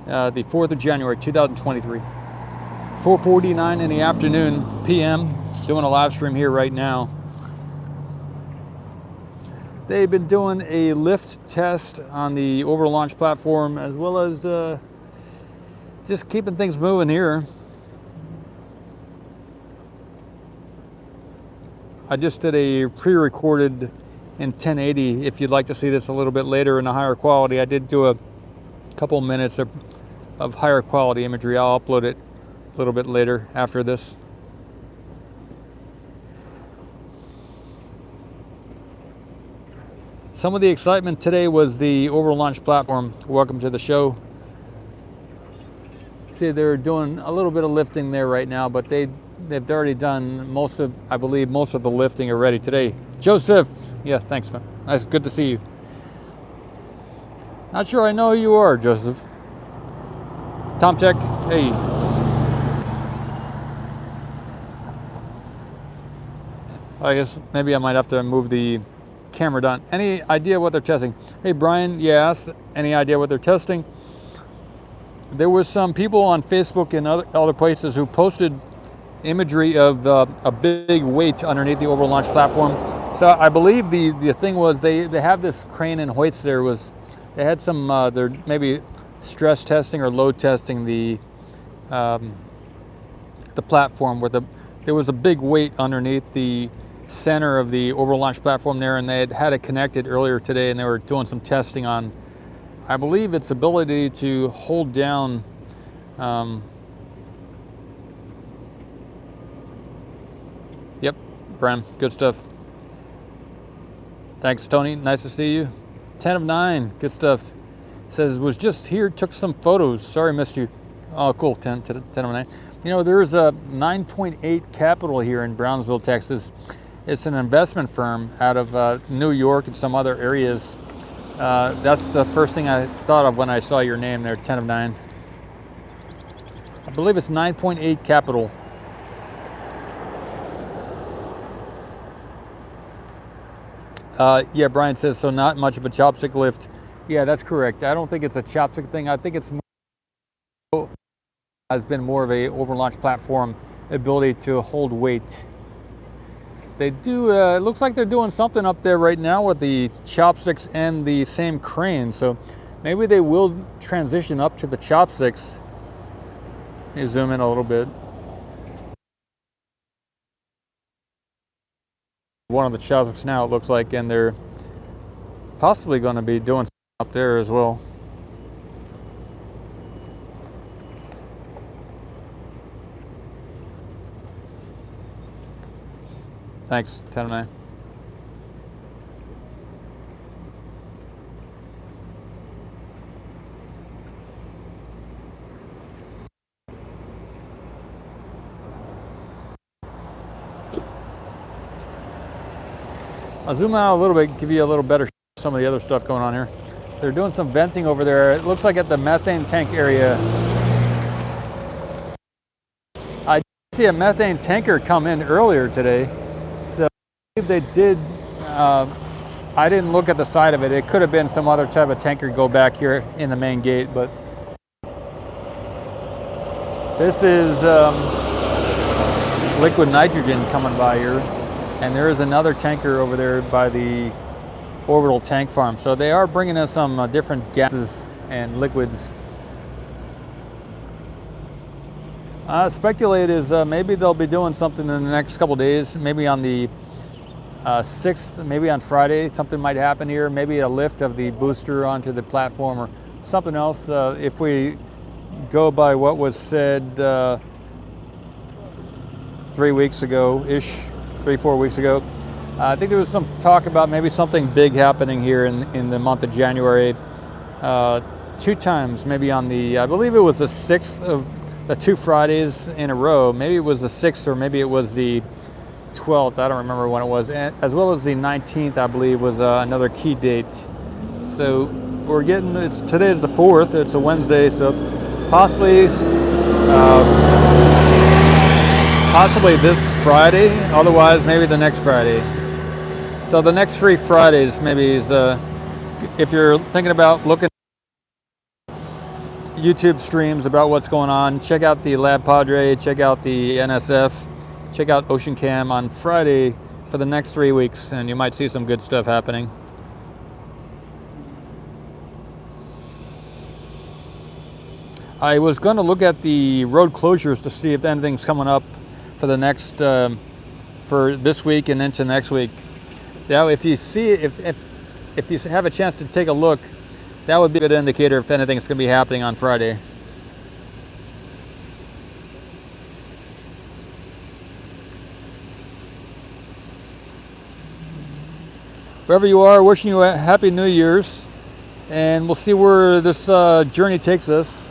the 4th of January 2023. 4:49 in the afternoon p.m. Doing a live stream here right now. They've been doing a lift test on the orbital launch platform, as well as just keeping things moving here. I just did a pre-recorded in 1080. If you'd like to see this a little bit later in a higher quality, I did do a couple minutes of higher quality imagery. I'll upload it a little bit later after this. Some of the excitement today was the orbital launch platform. Welcome to the show. See, they're doing a little bit of lifting there right now, but they've already done most of, I believe, most of the lifting already today. Joseph, yeah, thanks, man. Nice, good to see you. Not sure I know who you are, Joseph. Tom Tech, hey. I guess maybe I might have to move the camera down. Any idea what they're testing? Hey, Brian, yes. Any idea what they're testing? There was some people on Facebook and other places who posted imagery of a big weight underneath the orbital launch platform. So I believe the thing was they have this crane and hoist there. They had some they're maybe stress testing or load testing the platform where there was a big weight underneath the center of the orbital launch platform there, and they had it connected earlier today, and they were doing some testing on, I believe, its ability to hold down yep, Bram, good stuff. Thanks, Tony, nice to see you. 10 of 9, good stuff. Says, was just here, took some photos. Sorry, missed you. Oh, cool, 10 of 9. You know, there's a 9.8 Capital here in Brownsville, Texas. It's an investment firm out of New York and some other areas. That's the first thing I thought of when I saw your name there, 10 of 9. I believe it's 9.8 Capital. Yeah, Brian says, so not much of a chopstick lift. Yeah, that's correct. I don't think it's a chopstick thing. I think it's more, has been more of a orbital launch platform ability to hold weight. They do, it looks like they're doing something up there right now with the chopsticks and the same crane. So maybe they will transition up to the chopsticks. Let me zoom in a little bit. One of the chopsticks now, it looks like, and they're possibly going to be doing something up there as well. Thanks, 10 of 9. I'll zoom out a little bit, give you a little better some of the other stuff going on here. They're doing some venting over there. It looks like at the methane tank area. I did see a methane tanker come in earlier today. So I believe they did, I didn't look at the side of it. It could have been some other type of tanker go back here in the main gate, but this is liquid nitrogen coming by here. And there is another tanker over there by the orbital tank farm. So they are bringing us some different gases and liquids. Speculate is maybe they'll be doing something in the next couple of days. Maybe on the 6th, maybe on Friday, something might happen here. Maybe a lift of the booster onto the platform or something else. If we go by what was said 3 weeks ago-ish, 3-4 weeks ago. I think there was some talk about maybe something big happening here in the month of January. 2 times, maybe on the, I believe it was the 6th of the 2 Fridays in a row. Maybe it was the 6th or maybe it was the 12th. I don't remember when it was. And as well as the 19th, I believe, was another key date. So we're getting, today is the 4th. It's a Wednesday, so possibly this Friday, otherwise maybe the next Friday. So the next 3 Fridays maybe is if you're thinking about looking YouTube streams about what's going on. Check out the Lab Padre, check out the NSF, check out OceanCam on Friday for the next 3 weeks, and you might see some good stuff happening. I was going to look at the road closures to see if anything's coming up for the next, for this week and into next week. Now, if you see, if you have a chance to take a look, that would be a good indicator if anything's going to be happening on Friday. Wherever you are, wishing you a happy New Year's, and we'll see where this journey takes us.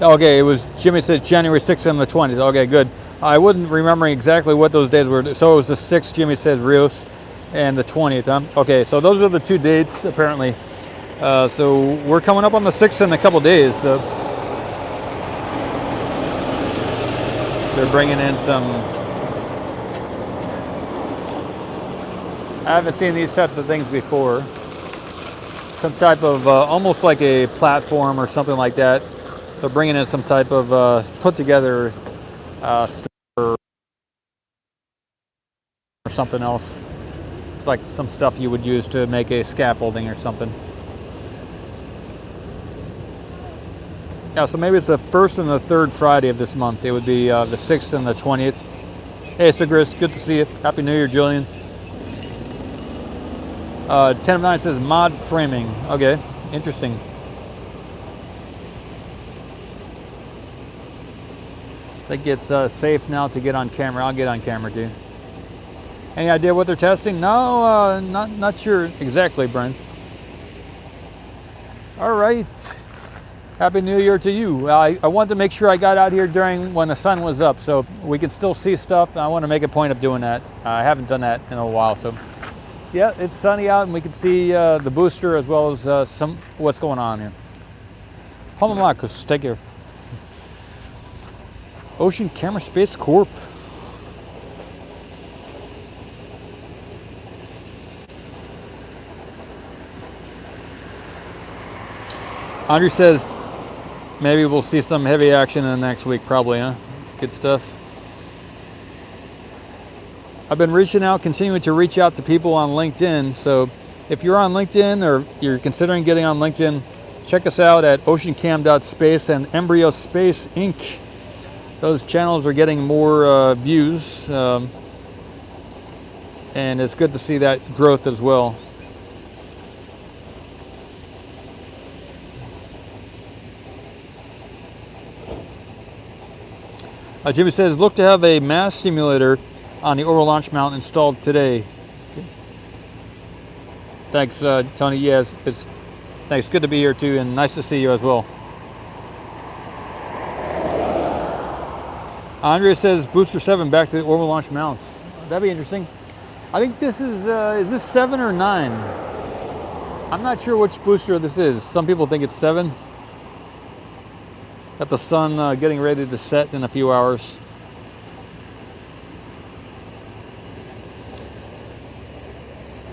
Okay, it was, Jimmy said January 6th and the 20th. Okay, good. I wasn't remembering exactly what those days were. So it was the 6th, Jimmy said, Rios, and the 20th. Okay, so those are the 2 dates, apparently. So we're coming up on the 6th in a couple days. So they're bringing in some... I haven't seen these types of things before. Some type of, almost like a platform or something like that. They're bringing in some type of put together stuff or something else. It's like some stuff you would use to make a scaffolding or something. Yeah, so maybe it's the 1st and the 3rd Friday of this month. It would be the 6th and the 20th. Hey, Sigris, good to see you. Happy New Year, Julian. 10 of 9 says mod framing. Okay, interesting. I think it's safe now to get on camera. I'll get on camera too. Any idea what they're testing? No, not sure exactly, Brian. All right. Happy New Year to you. I wanted to make sure I got out here during when the sun was up so we can still see stuff. I want to make a point of doing that. I haven't done that in a while. So yeah, it's sunny out and we can see the booster as well as some what's going on here. Palma Marcos, take care. Ocean Camera Space Corp. Andrew says maybe we'll see some heavy action in the next week, probably, huh? Good stuff. I've been reaching out, continuing to reach out to people on LinkedIn. So if you're on LinkedIn or you're considering getting on LinkedIn, check us out at oceancam.space and Embryo Space Inc. Those channels are getting more views, and it's good to see that growth as well. Jimmy says, look to have a mass simulator on the orbital launch mount installed today. Okay. Thanks, Tony. Yes, thanks. Good to be here too, and nice to see you as well. Andrea says booster 7 back to the orbital launch mount. That'd be interesting. I think this is this 7 or 9? I'm not sure which booster this is. Some people think it's 7. Got the sun getting ready to set in a few hours.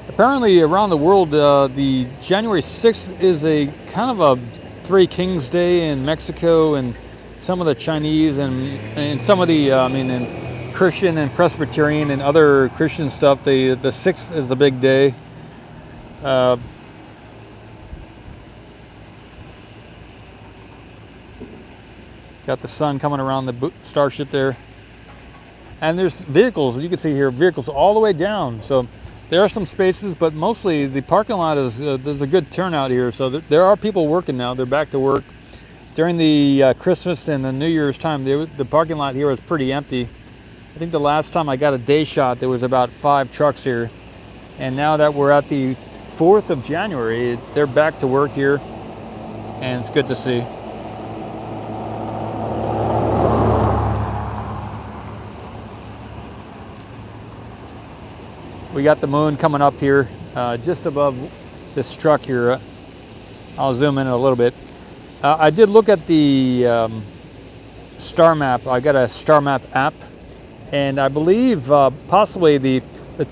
Apparently around the world, the January 6th is a kind of a Three Kings Day in Mexico and some of the Chinese and some of the, and Christian and Presbyterian and other Christian stuff. The 6th is a big day. Got the sun coming around the starship there. And there's vehicles, you can see here, vehicles all the way down. So there are some spaces, but mostly the parking lot is, there's a good turnout here. So there are people working now, they're back to work. During the Christmas and the New Year's time, the parking lot here was pretty empty. I think the last time I got a day shot, there was about 5 trucks here. And now that we're at the 4th of January, they're back to work here. And it's good to see. We got the moon coming up here, just above this truck here. I'll zoom in a little bit. I did look at the star map. I got a star map app, and I believe possibly the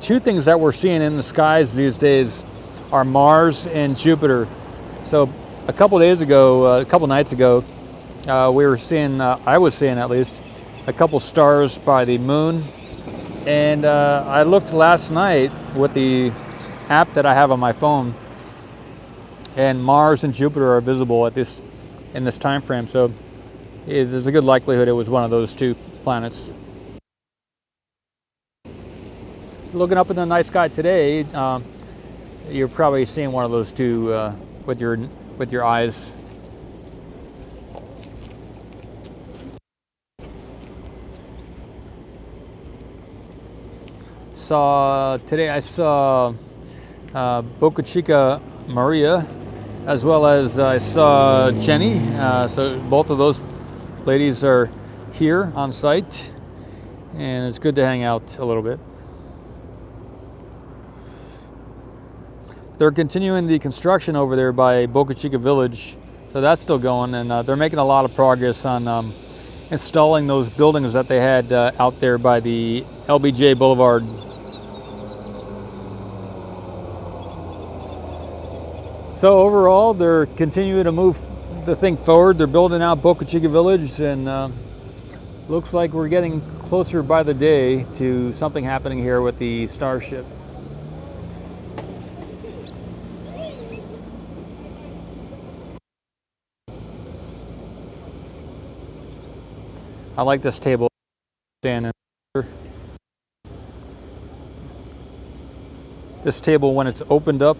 two things that we're seeing in the skies these days are Mars and Jupiter. So a couple nights ago, we were seeing, I was seeing at least, a couple stars by the moon. And I looked last night with the app that I have on my phone, and Mars and Jupiter are visible in this time frame. So there's a good likelihood it was one of those two planets. Looking up in the night sky today, you're probably seeing one of those two with your eyes. I saw Boca Chica Maria, as well as I saw Jenny. So both of those ladies are here on site, and it's good to hang out a little bit. They're continuing the construction over there by Boca Chica Village, so that's still going, and they're making a lot of progress on installing those buildings that they had out there by the LBJ Boulevard. So overall, they're continuing to move the thing forward. They're building out Boca Chica Village, and looks like we're getting closer by the day to something happening here with the Starship. I like this table standing here. This table, when it's opened up,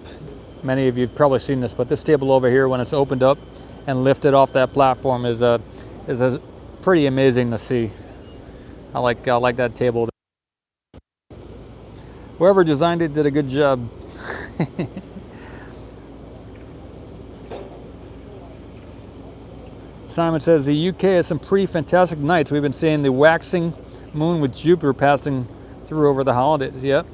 many of you have probably seen this, but this table over here, when it's opened up and lifted off that platform, is a pretty amazing to see. I like that table. Whoever designed it did a good job. Simon says the UK has some pretty fantastic nights. We've been seeing the waxing moon with Jupiter passing through over the holidays. Yep.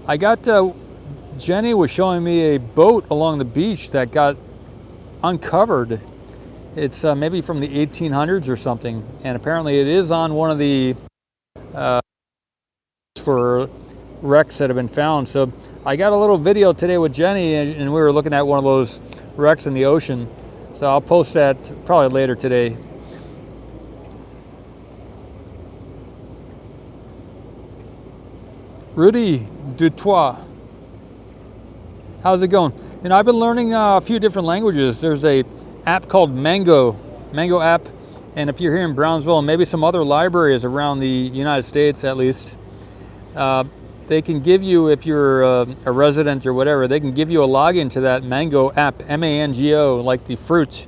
I got, Jenny was showing me a boat along the beach that got uncovered. It's maybe from the 1800s or something, and apparently it is on one of the for wrecks that have been found. So I got a little video today with Jenny, and we were looking at one of those wrecks in the ocean. So I'll post that probably later today. Rudy Dutois, how's it going? You know, I've been learning a few different languages. There's a app called Mango app, and if you're here in Brownsville and maybe some other libraries around the United States at least, they can give you, if you're a resident or whatever, they can give you a login to that Mango app, M-A-N-G-O, like the fruit,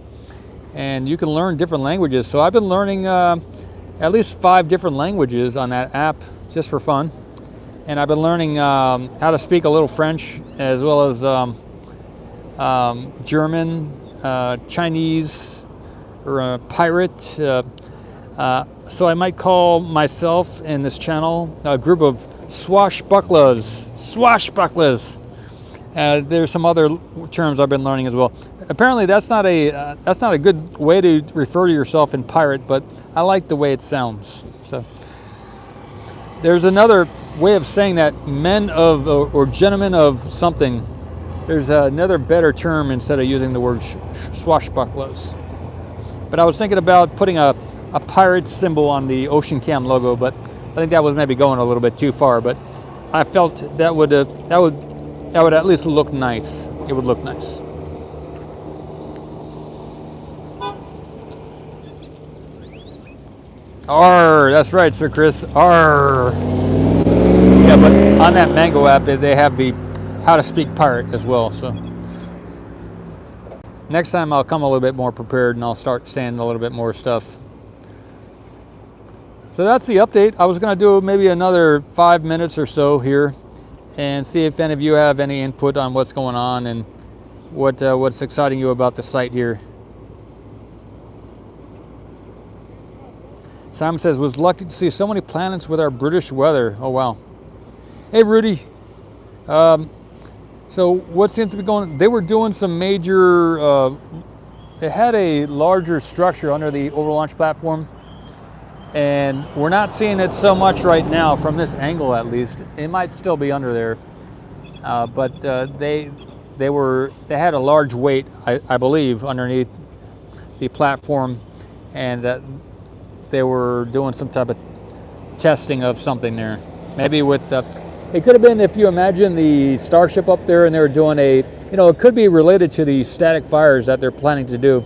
and you can learn different languages. So I've been learning at least 5 different languages on that app just for fun. And I've been learning how to speak a little French, as well as German, Chinese, or pirate. So I might call myself in this channel a group of swashbucklers. There's some other terms I've been learning as well. Apparently that's not a good way to refer to yourself in pirate, but I like the way it sounds. So there's another way of saying that, men of or gentlemen of something. There's another better term instead of using the word swashbucklers. But I was thinking about putting a pirate symbol on the Ocean Cam logo, but I think that was maybe going a little bit too far. But I felt that would at least look nice. It would look nice. Arr, that's right, Sir Chris. Arr. Yeah, but on that Mango app, they have the how to speak pirate as well. So next time I'll come a little bit more prepared, and I'll start saying a little bit more stuff. So that's the update. I was going to do maybe another 5 minutes or so here, and see if any of you have any input on what's going on and what's exciting you about the site here. Simon says, was lucky to see so many planets with our British weather. Oh, wow. Hey, Rudy. So what seems to be going on? They were doing some major it had a larger structure under the overlaunch platform, and we're not seeing it so much right now from this angle at least. It might still be under there, but they had a large weight, I believe, underneath the platform, and that they were doing some type of testing of something there. Maybe with it could have been, if you imagine the Starship up there and they were doing it could be related to the static fires that they're planning to do.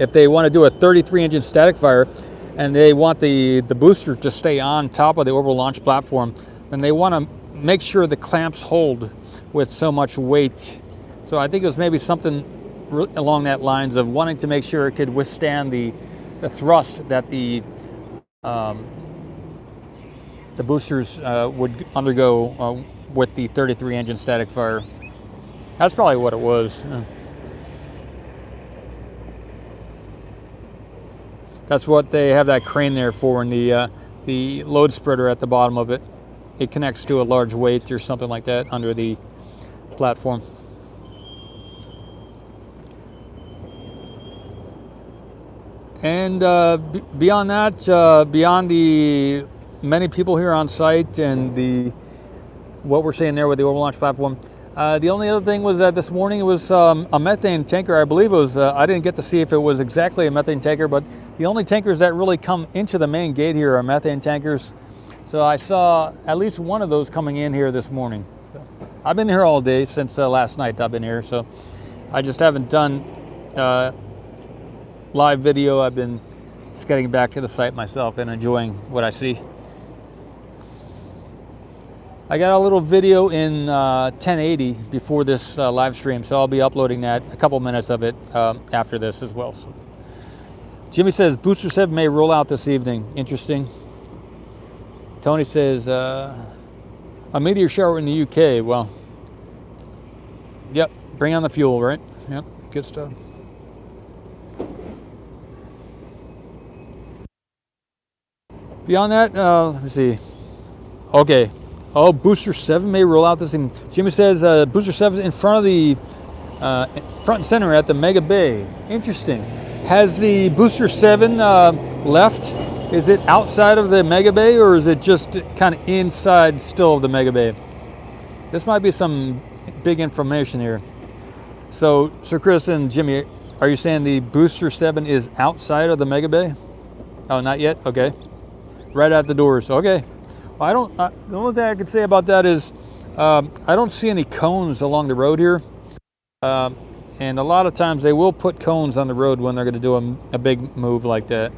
If they want to do a 33 engine static fire and they want the booster to stay on top of the orbital launch platform, then they want to make sure the clamps hold with so much weight. So I think it was maybe something along that lines of wanting to make sure it could withstand the thrust that the boosters would undergo with the 33 engine static fire. That's probably what it was. That's what they have that crane there for, and the load spreader at the bottom of it. It connects to a large weight or something like that under the platform. And beyond that, beyond the many people here on site and what we're seeing there with the orbital launch platform, the only other thing was that this morning it was a methane tanker. I believe it was, I didn't get to see if it was exactly a methane tanker, but the only tankers that really come into the main gate here are methane tankers. So I saw at least one of those coming in here this morning. So I've been here all day since last night. I've been here, so I just haven't done live video. I've been just getting back to the site myself and enjoying what I see. I got a little video in 1080 before this live stream, so I'll be uploading that, a couple minutes of it after this as well. So, Jimmy says Booster 7 may roll out this evening. Interesting. Tony says a meteor shower in the UK. Well, yep, bring on the fuel, right? Yep, good stuff. Beyond that, let me see. Okay. Oh, Booster 7 may roll out this. And Jimmy says Booster 7 in front of the front and center at the Mega Bay. Interesting. Has the Booster 7 left? Is it outside of the Mega Bay, or is it just kind of inside still of the Mega Bay? This might be some big information here. So, Sir Chris and Jimmy, are you saying the Booster 7 is outside of the Mega Bay? Oh, not yet? Okay. Right at the doors. Okay. Well, the only thing I could say about that is I don't see any cones along the road here. And a lot of times they will put cones on the road when they're going to do a big move like that.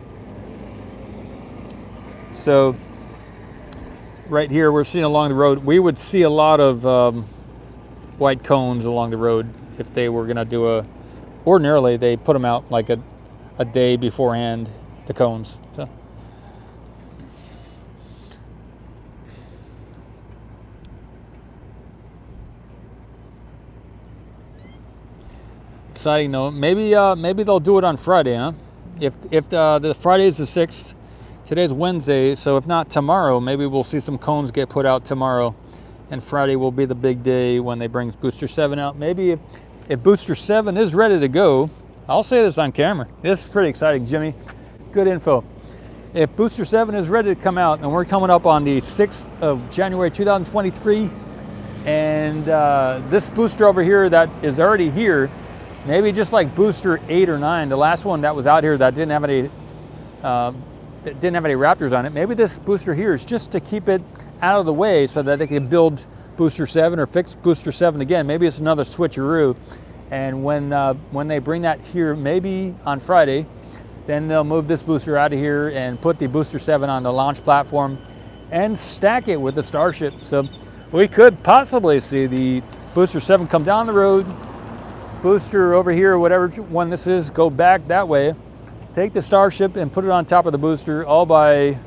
So right here we're seeing along the road, we would see a lot of white cones along the road if they were going to do ordinarily they put them out like a day beforehand, the cones. So. Exciting note. Maybe they'll do it on Friday, huh? If the Friday is the 6th, today's Wednesday, so if not tomorrow, maybe we'll see some cones get put out tomorrow, and Friday will be the big day when they bring Booster 7 out. Maybe if Booster 7 is ready to go, I'll say this on camera. This is pretty exciting, Jimmy. Good info. If Booster 7 is ready to come out, and we're coming up on the 6th of January 2023, and this booster over here that is already here, maybe just like Booster 8 or 9, the last one that was out here that didn't have any Raptors on it. Maybe this booster here is just to keep it out of the way so that they can build Booster 7 or fix Booster 7 again. Maybe it's another switcheroo. And when they bring that here, maybe on Friday, then they'll move this booster out of here and put the Booster 7 on the launch platform and stack it with the Starship. So we could possibly see the Booster 7 come down the road, booster over here, whatever one this is, go back that way, take the Starship and put it on top of the booster all by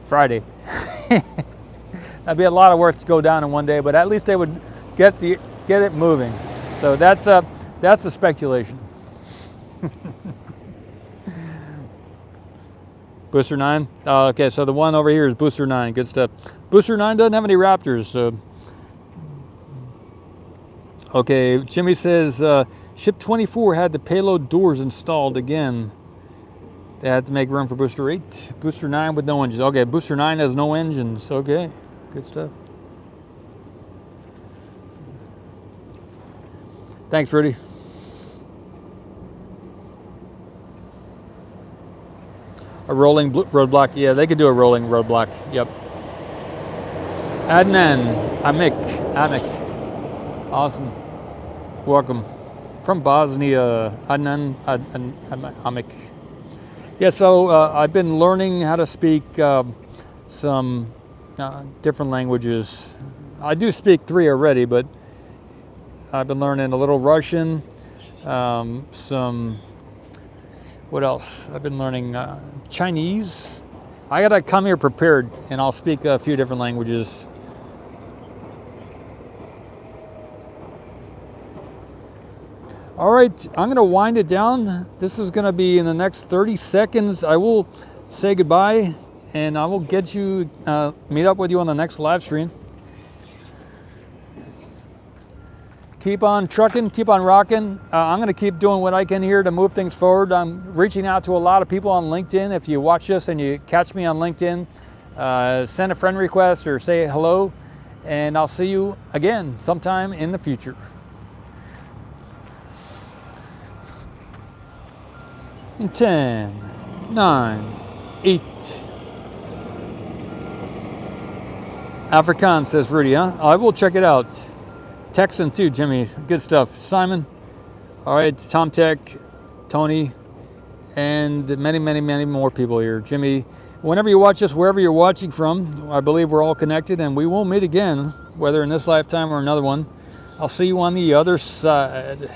Friday. That'd be a lot of work to go down in one day, but at least they would get it moving. So that's the speculation. Booster 9. Okay, so the one over here is Booster 9. Good stuff. Booster 9 doesn't have any Raptors, so. Okay, Jimmy says Ship 24 had the payload doors installed again. They had to make room for Booster 8. Booster 9 with no engines. Okay, Booster 9 has no engines. Okay, good stuff. Thanks, Rudy. A rolling roadblock. Yeah, they could do a rolling roadblock. Yep. Adnan, Amik. Awesome. Welcome. From Bosnia, Adnan, Amik. Yeah, so I've been learning how to speak some different languages. I do speak 3 already, but I've been learning a little Russian, what else? I've been learning Chinese. I gotta come here prepared, and I'll speak a few different languages. All right, I'm gonna wind it down. This is gonna be in the next 30 seconds. I will say goodbye, and I will get you, meet up with you on the next live stream. Keep on trucking, keep on rocking. I'm gonna keep doing what I can here to move things forward. I'm reaching out to a lot of people on LinkedIn. If you watch this and you catch me on LinkedIn, send a friend request or say hello, and I'll see you again sometime in the future. In 10, 9, 8. Afrikaans, says Rudy, huh? I will check it out. Texan too, Jimmy. Good stuff. Simon. All right, Tom Tech, Tony, and many, many, many more people here. Jimmy, whenever you watch this, wherever you're watching from, I believe we're all connected, and we will meet again, whether in this lifetime or another one. I'll see you on the other side.